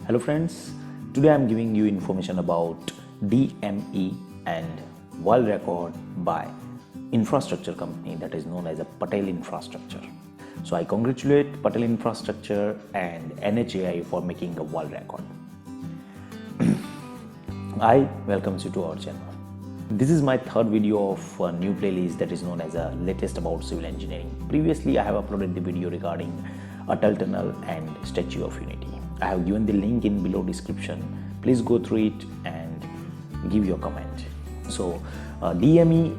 Hello friends, today I am giving you information about DME and world record by infrastructure company that is known as a Patel Infrastructure. So I congratulate Patel Infrastructure and NHAI for making a world record. I welcome you to our channel. This is my third video of a new playlist that is known as a latest about civil engineering. Previously I have uploaded the video regarding Atal Tunnel and Statue of Unity. I have given the link in below description. Please go through it and give your comment. So DME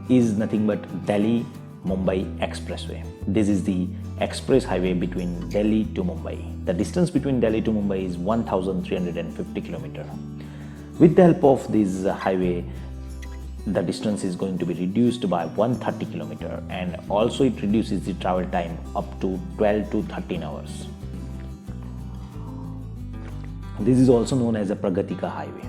is nothing but Delhi Mumbai Expressway. This is the express highway between Delhi to Mumbai. The distance between Delhi to Mumbai is 1350 km. With the help of this highway, the distance is going to be reduced by 130 km, and also it reduces the travel time up to 12 to 13 hours. This is also known as a Pragatika highway.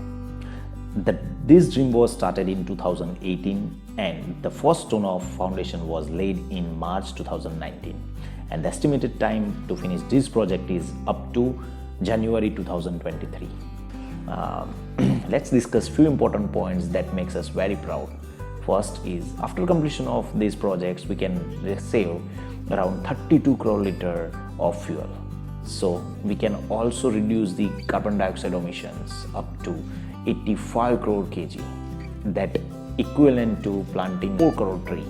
This dream was started in 2018 and the first stone of foundation was laid in March 2019, and the estimated time to finish this project is up to January 2023. Let's discuss few important points that makes us very proud. First is, after completion of these projects we can save around 32 crore liter of fuel. So we can also reduce the carbon dioxide emissions up to 85 crore kg, that equivalent to planting 4 crore tree.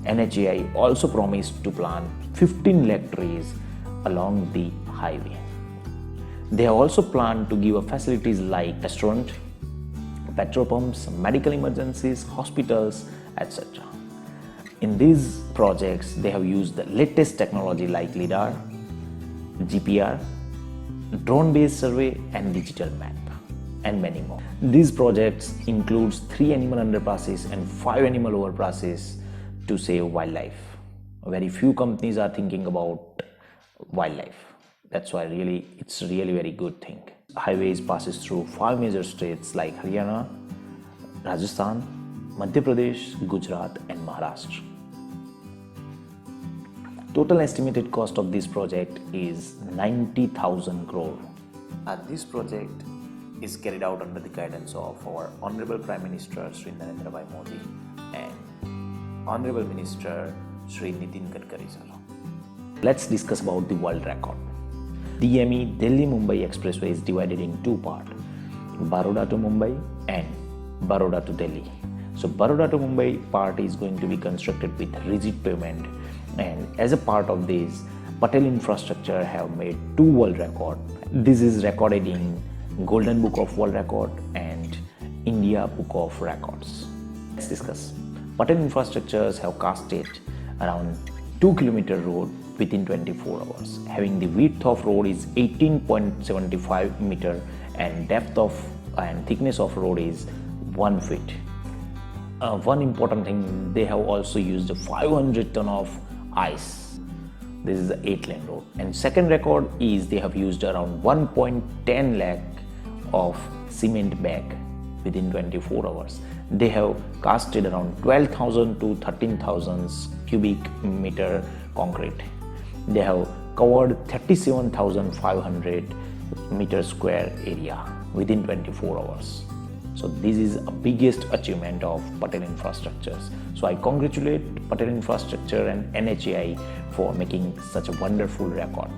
NHAI also promised to plant 15 lakh trees along the highway. They have also planned to give facilities like restaurant, petrol pumps, medical emergencies, hospitals, etc. In these projects, they have used the latest technology like LIDAR, GPR, drone-based survey and digital map, and many more. These projects includes 3 animal underpasses and 5 animal overpasses to save wildlife. Very few companies are thinking about wildlife. That's why it's really very good thing. Highways passes through 5 major states like Haryana, Rajasthan, Madhya Pradesh, Gujarat and Maharashtra. Total estimated cost of this project is 90,000 crore. This project is carried out under the guidance of our Honorable Prime Minister Shri Narendra Bhai Modi and Honorable Minister Shri Nitin Gadkari sir. Let's discuss about the world record. DME Delhi Mumbai Expressway is divided in 2 parts, Baroda to Mumbai and Baroda to Delhi. So Baroda to Mumbai part is going to be constructed with rigid pavement, and as a part of this, Patel Infrastructure have made 2 world records. This is recorded in Golden Book of World Record and India Book of Records. Let's discuss. Patel Infrastructures have casted around 2 km road within 24 hours. Having the width of road is 18.75 meter and depth of and thickness of road is 1 feet. One important thing, they have also used 500 ton of ice. This is the 8-lane road. And second record is they have used around 1.10 lakh of cement bag within 24 hours. They have casted around 12,000 to 13,000 cubic meter concrete. They have covered 37,500 meter square area within 24 hours. So this is a biggest achievement of Patel Infrastructures. So I congratulate Patel Infrastructure and NHAI for making such a wonderful record.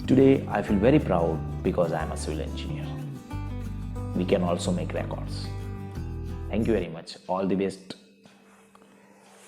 Today I feel very proud because I am a civil engineer. We can also make records. Thank you very much. All the best.